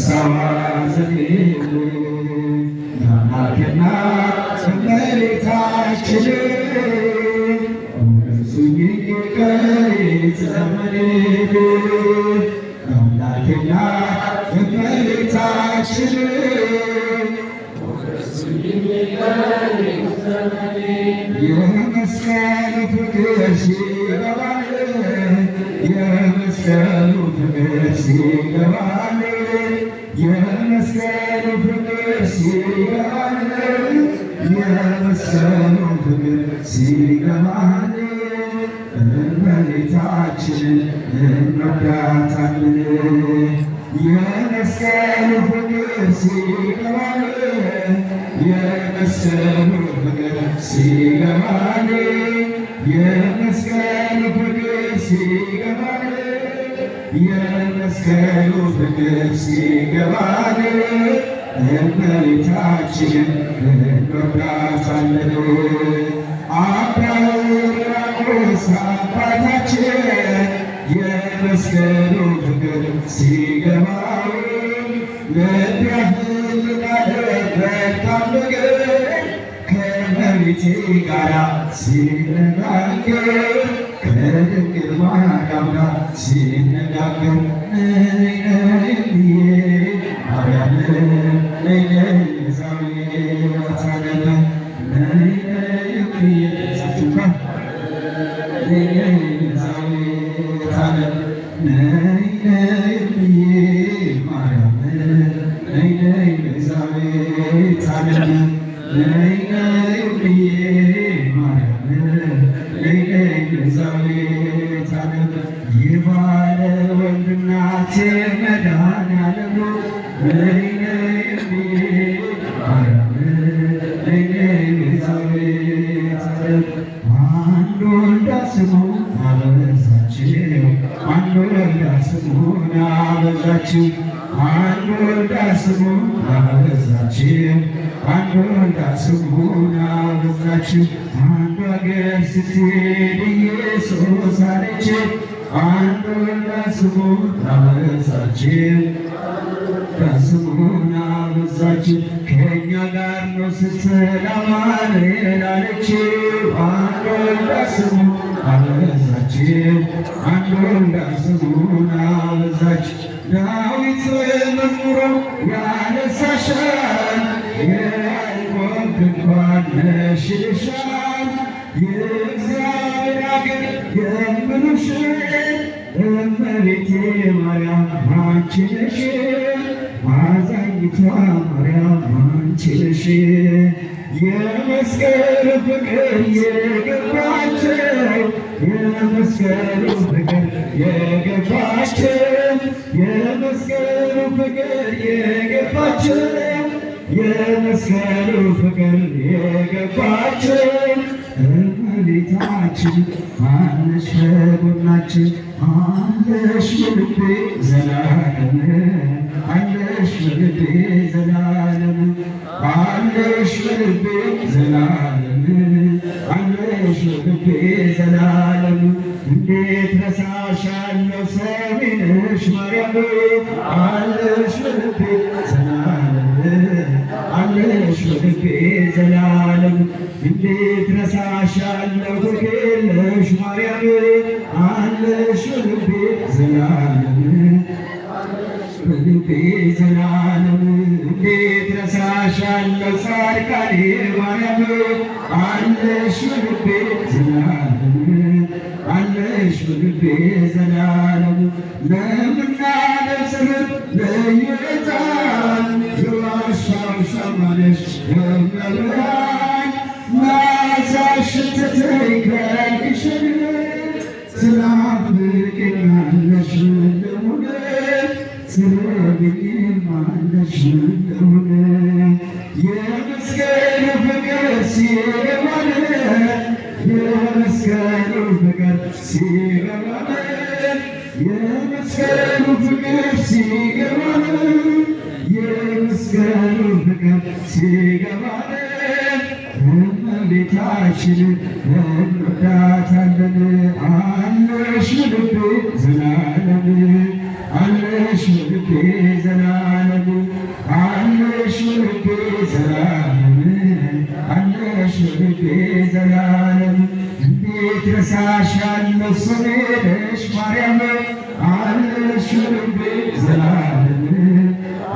ሰዋዘኔሉ ናናትና መሬታችን ሱኝ ቀሪ ዘመኔሉ ናናትና መሬታችን የመስቀሉ ፍቅር ሲገባን የመስቀሉ ፍቅር ሲገባን የመስቀሉ ፍቅር ሲገባን የመስቀሉ ፍቅር ሲገባን እመቤታችንን እንወዳታለን። የመስቀሉ ፍቅር ሲገባን የመስቀሉ ፍቅር ሲገባን የመስቀሉ ፍቅር ሲገባን የመስቀሉ ፍቅር ሲገባን እመቤታችንን እንወዳታለን። አባ ሕርያቆስ አባታችን የመስቀሉ ፍቅር ሲገባው ልብ ያፈልጋል መልካም ነገር ከእመቤቴ ጋራ ሲነጋገር ከድንግል ማርያም ጋር ሲነጋገር ነይ ነይ ብዬ ማርያም ነይ ነይ ኤልሳቤጥ አለለ ነይ ነይ ብዬ ሳትባ ነይ ነይ ኤልሳቤጥ አለለ ነይ ነይ ብዬ ማርያም ነይ ነይ ኤልሳቤጥ አለለ ነይ ነይ ብዬ ማርያም ነይ ነይ ኤልሳቤጥ አለለ የባለ ወንድናት መድኃኔዓለም ነይ ነይ ብዬ ማርያም ነይ ነይ ኤልሳቤጥ አለለ አንድ ወልዳ ስሙን አበዛችው አንድ ወልዳ ስሙን አበዛችው አንድ ወልዳ ስሙን አበዛችው አንድ ወልዳ ስሙን አበዛችው አንዱ አገር ስትሄድ ኢየሱስ አለችው አንድ ወልዳ ስሙን አበዛችው ስሙን አበዛችው ከእኛ ጋር ነው ስትል አማኑኤል አለችው አንድ ወልዳ ስሙን አበዛችው አንድ ወልዳ ስሙን አበዛችው ዳዊት መዝሙሩ ያነሳሻል የያዕቆብ ድንኳን ነሽ ይልሻል የእግዚአብሔር አገር የምሉሽ እመቤቴ ማርያም አንቺ ነሽ አዛኝቷ ማርያም አንቺ ነሽ የመስቀሉ ፍቅር የገባቸው የመስቀሉ ፍቅር የገባቸው የመስቀሉ ፍቅር የገባቸው የመስቀሉ ፍቅር የገባቸው እመቤታችን አለሽ በጎናችን አለሽ በልቤ ዘላለም አለሽ በልቤ ዘላለም አለሽ በልቤ ዘላለም አለሽ በልቤ ዘላለም እንዴት ረሳሻለሁ ሰሚነሽ ማርያም አለሽ በልቤ ዘላለም አለሽ በልቤ ዘላለም እንዴት ረሳሻለሁ ግልሽ ማርያም አለሽ በልቤ ዘላለም በልቤ ዘላለም እንዴት ረሳሻለሁ ጻድቃኔ ማርያም አለሽ በልቤ ዘላለም አለሽ በልቤ ዘላለም ለምና ለጽምር ለየታ የዋሻው ሸማነሽ የመብርሃን ማዛሽ ትተይ ከግሽን ትናፍቂኛለሽ እንደሆነ ትረግኛለሽ እንደሆነ የመስቀሉ ፍቅር ሲገባን የመስቀሉ ፍቅር ሲገባን የመስቀሉ ፍቅር ሲገባን የመስቀሉ ፍቅር ሲገባን እመቤታችንን እንወዳታለን። አለሽ በልቤ ዘላለም አለሽ በልቤ ዘላለም አለሽ በልቤ ዘላለም አለሽ በልቤ ዘላለም እንዴት ረሳሻለሁ ስሜ ነሽ ማርያም አለሽ በልቤ ዘላለም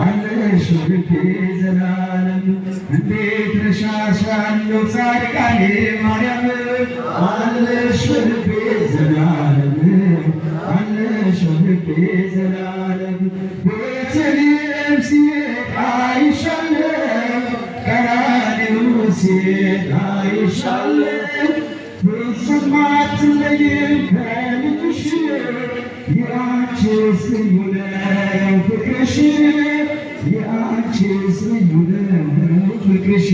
አለሽ በልቤ ዘላለም እንዴት ረሳሻለሁ ጻድቃኔ ማርያም አለሽ በልቤ ዘላለም አለሽ በልቤ ዘላለም ቤተልሔም ሲሄድ አይሻለሁ ቀራንዮ ሲሄድ አይሻለሁ ፍጹም አትለይም ከልጅሽ የአንቺስ ልዩ ነው ፍቅርሽ የአንቺስ ልዩ ነው ፍቅርሽ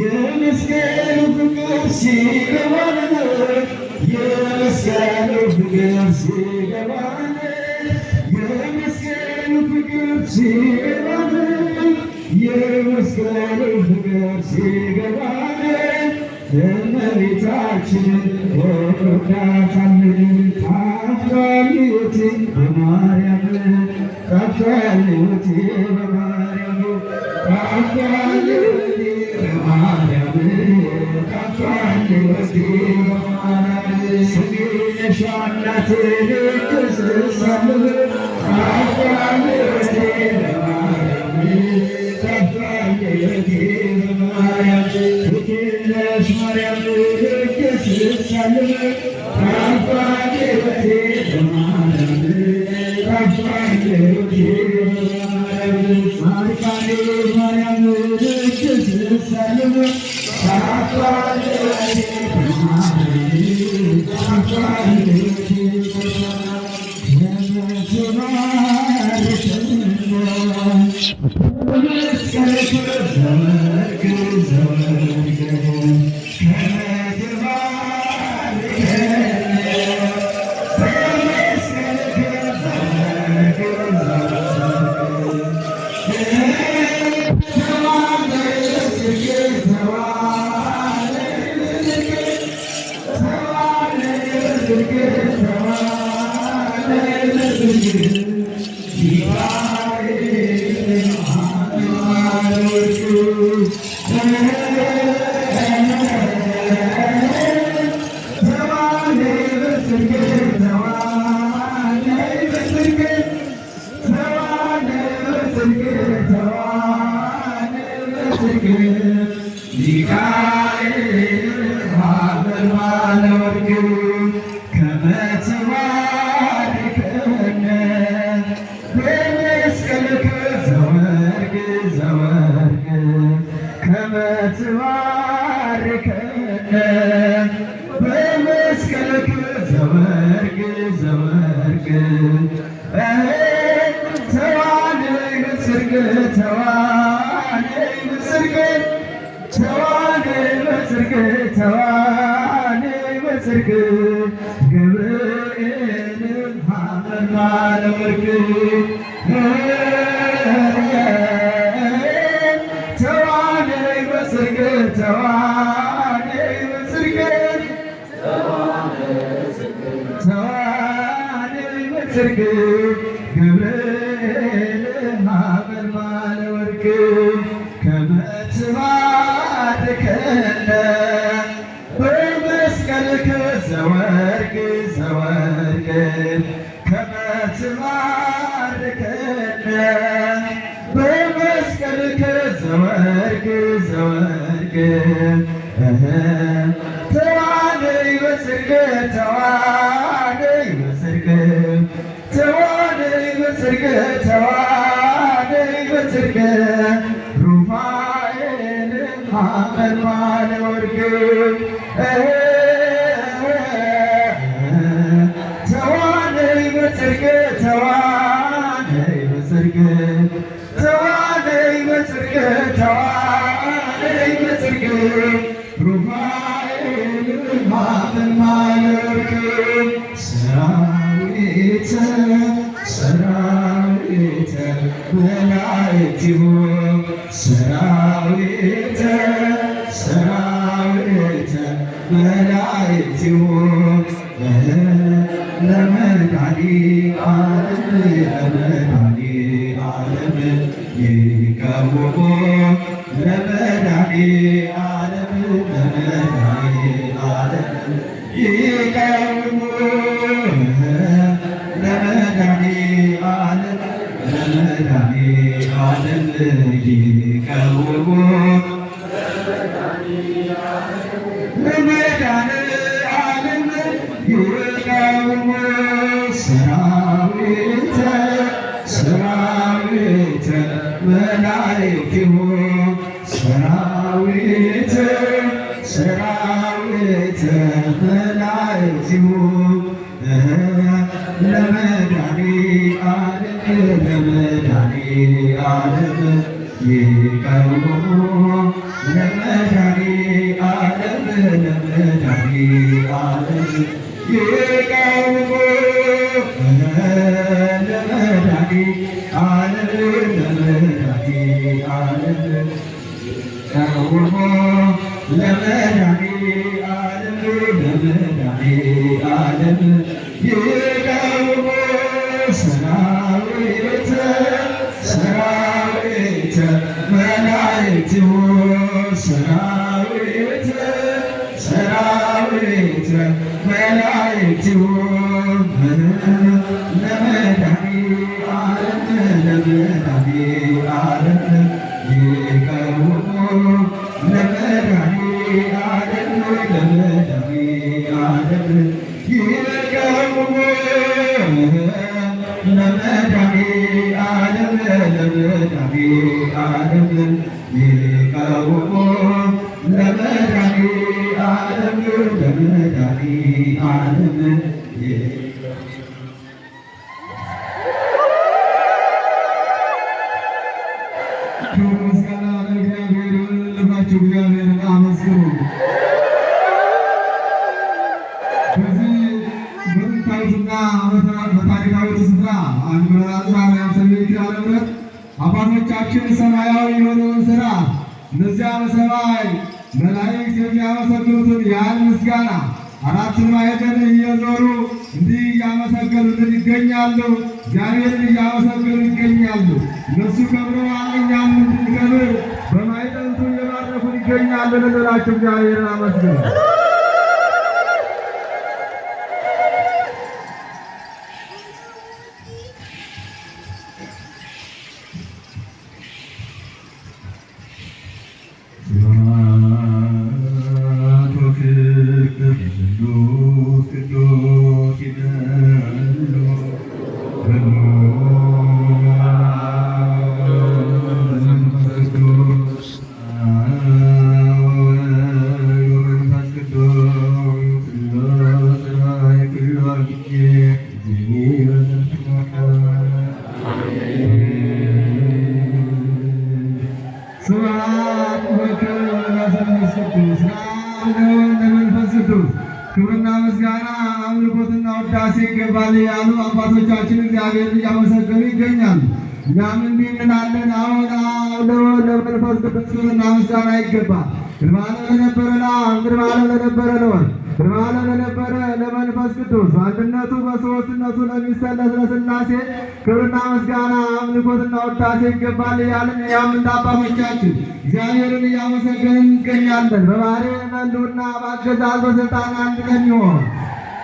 የመስቀሉ ፍቅር ሲገባን የመስቀሉ ፍቅር ሲገባን የመስቀሉ ፍቅር ሲገባን የመስቀሉ ፍቅር ሲገባን እመቤታችንን ወዳታለን ታፍቷል ሕይወቴ በማርያም ታፍቷል ሕይወቴ በማርያም ታፍቷል ሕይወቴ በማርያም ታፍቷል ሕይወቴ በማርያም ስሜ ነሽ እናቴ ልክስሳለሁ ታፍቷል ሕይወቴ በማርያም ታፍቷል ሕይወቴ በማርያም ነሽ ማርያም ልክስሳለሁ ታፍቷል ሕይወቴ በማርያም ታፍቷል ሕይወቴ በማርያም ጻድቃኔ ማርያም ልክስሳለሁ ታፍቷል ሕይወቴ በማርያም ታፍቷል ሕይወቴ ገብርኤልን ሐመልማለ ወርቅ ተዋነይ በጽርቅ ተዋነይ በጽርቅ ተዋነይ በጽርቅ ገብርኤልን ሐመልማለ ወርቅ ከመ ትባርከነ በመስቀልከ ዘወርቅ ዘወርቅ ከመ ትባርከነ በመስቀልከ ዘወርቅ ዘወርቅ ተዋነይ በጽርቅ ተዋነይ በጽርቅ ተዋነይ በጽርቅ ተዋነይ በጽርቅ ሩፋኤል ሐመልማለ ወርቅ ተዋነይ በጽርቅ ተዋነይ በጽርቅ ተዋነይ በጽርቅ ተዋነይ በጽርቅ ሩፋኤል ሐመልማለ ወርቅ ሰራዊተ ሰራዊተ መላእክቲሁ ሰራዊተ ሰራዊተ መላእክቲሁ ለመድኃኒዓለም ለመድኃኒዓለም ይቀውሙ ለመድኃኒዓለም ለመድኃኒዓለም ይቀውሙ ለመድኃኒዓለም ለመድኃኒዓለም ይቀውሙ ለመድኃኒዓለም ይቀውሙ ሰራዊተ ሰራዊተ መላእክቲሁ ሰራዊተ ሰራዊተ መላእክቲሁ ለመድኃኒዓለም ለመድኃኒዓለም ይቀውሙ ለመድኃኒዓለም ለመድኃኒዓለም ይቀውሙ ለመድኃኒዓለም ለመድኃኒዓለም ይቀውሙ ለመድኃኒዓለም ለመድኃኒዓለም ይቀውሙ ሰራዊተ ሰራዊተ መላእክቲሁ ሰራዊተ ሰራዊተ መላእክቲሁ ለመድኃኒዓለም ለመድኃኒዓለም ይቀውሙ ለመድኃኒዓለም ለመድኃኒዓለም ይቀውሙ ለመድኃኒዓለም ለመድኃኒዓለም ይቀውሙ ለመድኃኒዓለም ለመድኃኒዓለም ክብር ምስጋና ለእግዚአብሔር ይሁን። ልባችሁ እግዚአብሔርን አመስግኑ። በዚህ በጥንታዊትና በታሪካዊት ስፍራ አንጎራጉራ ሰሜን ኪዳነ ምሕረት አባቶቻችን ሰማያዊ የሆነውን ሥራ እነዚያ በሰማይ መላእክት የሚያመሰግኑትን ያን ምስጋና አራቱን ማዕዘን እየዞሩ እንዲህ እያመሰገኑትን ይገኛሉ። እግዚአብሔርን እያመሰገኑ ይገኛሉ። እነሱ ከብረዋል፣ እኛም እንድንከብር በማዕጠንቱ እየባረኩን ይገኛሉ። ልንላቸው እግዚአብሔርን አመስግኑ። ክብርና ምስጋና አምልኮትና ውዳሴ ይገባል ያሉ አባቶቻችን እግዚአብሔርን እያመሰገኑ ይገኛሉ። እኛም እንዲህ እንላለን። አሁን ለመንፈስ ቅዱስ ክብርና ምስጋና ይገባል። ቅድመ ዓለም ለነበረ ለአብ፣ ቅድመ ዓለም ለነበረ ለወልድ፣ ቅድመ ዓለም ለነበረ ለመንፈስ ቅዱስ በአንድነቱ በሦስትነቱ ለሚሰለስ ለሥላሴ ክብርና ምስጋና አምልኮትና ውዳሴ ይገባል እያልን እኛም እንደ አባቶቻችን እግዚአብሔርን እያመሰገንን እንገኛለን። በባሕርይ በሕልውና በአገዛዝ በሥልጣን አንድ ለሚሆን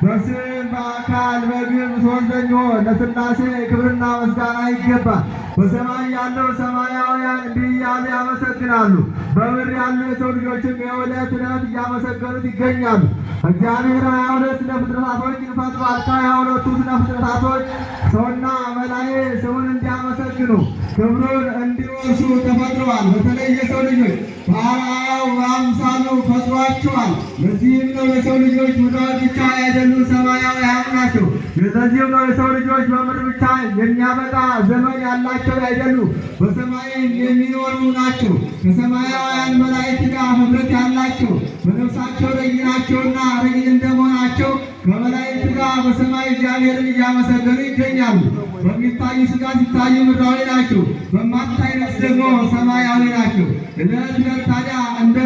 በስም በአካል በግብ ሦስት ለሚሆን ለሥላሴ ክብርና ምስጋና ይገባል። በሰማይ ያለው ሰማያውያን እንዲህ እያሉ ያመሰግናሉ። በምድር ያሉ የሰው ልጆችም የዕለት ዕለት እያመሰገኑት ይገኛሉ። እግዚአብሔር 22 ስነ ፍጥረታቶችን ፈጥሯል። ከ22ቱ ስነ ፍጥረታቶች ሰውና መላእክት ስሙን እንዲያመሰግኑ ክብሩን እንዲወርሱ ተፈጥረዋል። በተለይ የሰው ልጆች በአርአያው በአምሳሉ ፈጥሯቸዋል። ለዚህም ነው የሰው ልጆች ምድራዊ ብቻ አይደሉ ሰማያውያን ናቸው። ለዚህም ነው የሰው ልጆች በምድር ብቻ የሚያበቃ ዘመን ያላቸው አይደሉ በሰማይ የሚኖሩ ናቸው። ከሰማያውያን መላእክት ጋር ኅብረት ያላቸው በነፍሳቸው ረቂቅ ናቸውና ረቂቅ እንደመሆናቸው ከመላእክት ጋር በሰማይ እግዚአብሔርን እያመሰገኑ ይገኛሉ። በሚታዩ ሥጋ ሲታዩ ምድራዊ ናቸው፣ በማታይ ነፍስ ደግሞ ሰማያዊ ናቸው። ዕለት ዕለት ታዲያ እንደ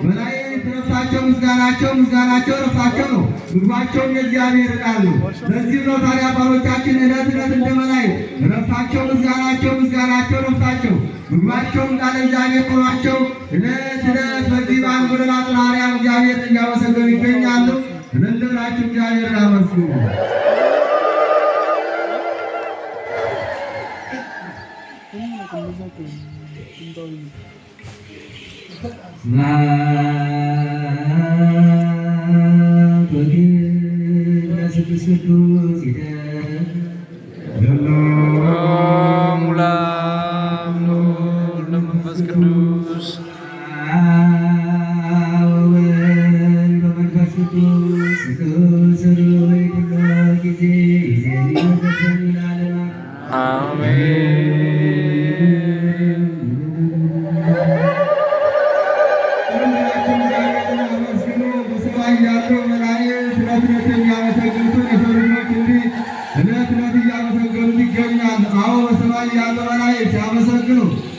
መላእክት ነፍሳቸው ምስጋናቸው ነፍሳቸው ነው፣ ምግባቸውም የእግዚአብሔር ቃል ነው። ለዚህ ነው ታዲያ አባቶቻችን ዕለት ዕለት እንደ መላእክት ነፍሳቸው ምስጋናቸው ነፍሳቸው ምግባቸው ኑሯቸውም ቃለ እግዚአብሔር ሆኗቸው ዕለት ዕለት በዚህ በአንጎለላ ጥራሪያም እግዚአብሔር እያመሰገኑ ይገኛሉ። እልል ብላችሁ እግዚአብሔርን አመስግኑ።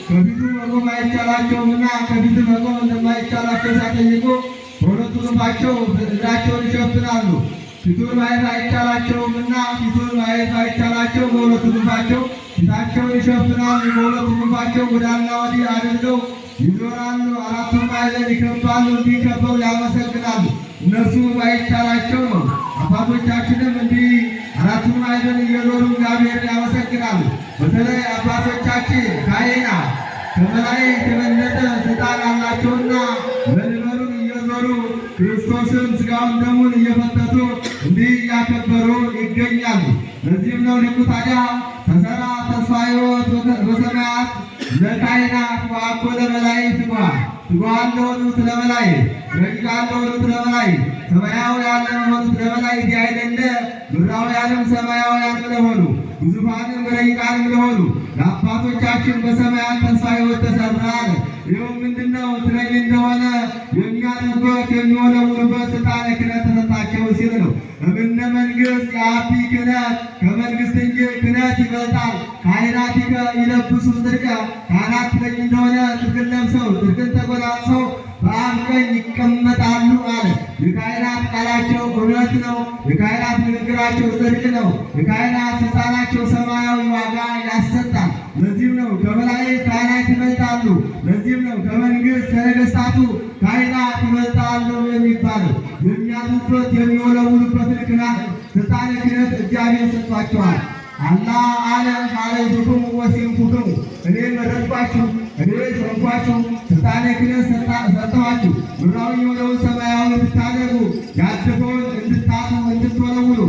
ከፊቱ መቆም አይቻላቸውምና ከፊቱ መቆም እንደማይቻላቸው ሲያጠይቁ በሁለቱ ክንፋቸው እግራቸውን ይሸፍናሉ። ፊቱን ማየት አይቻላቸውምና ፊቱን ማየት አይቻላቸው በሁለቱ ክንፋቸው ፊታቸውን ይሸፍናሉ። በሁለቱ ክንፋቸው ወዲያና ወዲህ አድርገው ይዞራሉ። አራቱን ማዕዘን ይከባሉ። እንዲከበው ያመሰግናሉ። እነሱ ባይቻላቸው ነው። አባቶቻችንም እንዲህ አራቱን ማዕዘን እየዞሩ እግዚአብሔርን ያመሰግናሉ። በተለይ አባቶቻችን ካህናት ከመላእክት የበለጠ ስልጣን አላቸውና መንበሩን እየዞሩ ክርስቶስን ሥጋውን ደሙን እየፈተቱ እንዲህ እያከበሩ ይገኛሉ። ለዚህም ነው ሊቁ ታዲያ ተሰራ ተስፋ ሕይወት በሰማያት ለካህናት ወአኮ ለመላእክት ትጉሃን ለሆኑት ለመላእክት ረቂቃን ለሆኑት ለመላእክት ሰማያውያን ለሆኑት ለመላእክት ያይደለ ምድራውያንም ሰማያውያን ለሆኑ ግዙፋንም ረቂቃንም ለሆኑ ለአባቶቻችን በሰማያት ተስፋ ሕይወት ተሰራለ። ይኸው ምንድነው ትለኝ እንደሆነ የሚያደርጉት የሚወለውሉበት ስልጣነ ክህነት ተሰጣቸው ሲል ነው። እምነ መንግሥት የአቢ ክህነት ከመንግሥት እንጂ ክህነት ይበልጣል። ካህናት ይለብሱ ጽድቀ ካህናት ትለኝ እንደሆነ ጽድቅን ለብሰው ጽድቅን ተጎናጽፈው በአብ ቀኝ ይቀመጣሉ አለ። የካህናት ቃላቸው እውነት ነው። የካህናት ንግግራቸው ጽድቅ ነው። የካህናት ስልጣናቸው ሰማያዊ ዋጋ ያሰጣል። ለዚህም ነው ከመላእክት ካህናት ይበልጣሉ። ለዚህም ነው ከመንግሥት ከነገሥታቱ ካህናት ይበልጣሉ የሚባለው። የሚያዙበት የሚወለውሉበትን ክህነት ስልጣነ ክህነት እግዚአብሔር ሰጥቷቸዋል። አላህ አለ ኀረይኩክሙ ወሲምኩክሙ፣ እኔ መረጥኳችሁ፣ እኔ ሾምኳችሁ፣ ስልጣነ ክህነት ሰጠኋችሁ፣ ምድራዊ የሆነውን ሰማያዊ እንድታደርጉ ያደፈውን እንድታጡ እንድትወለውሉ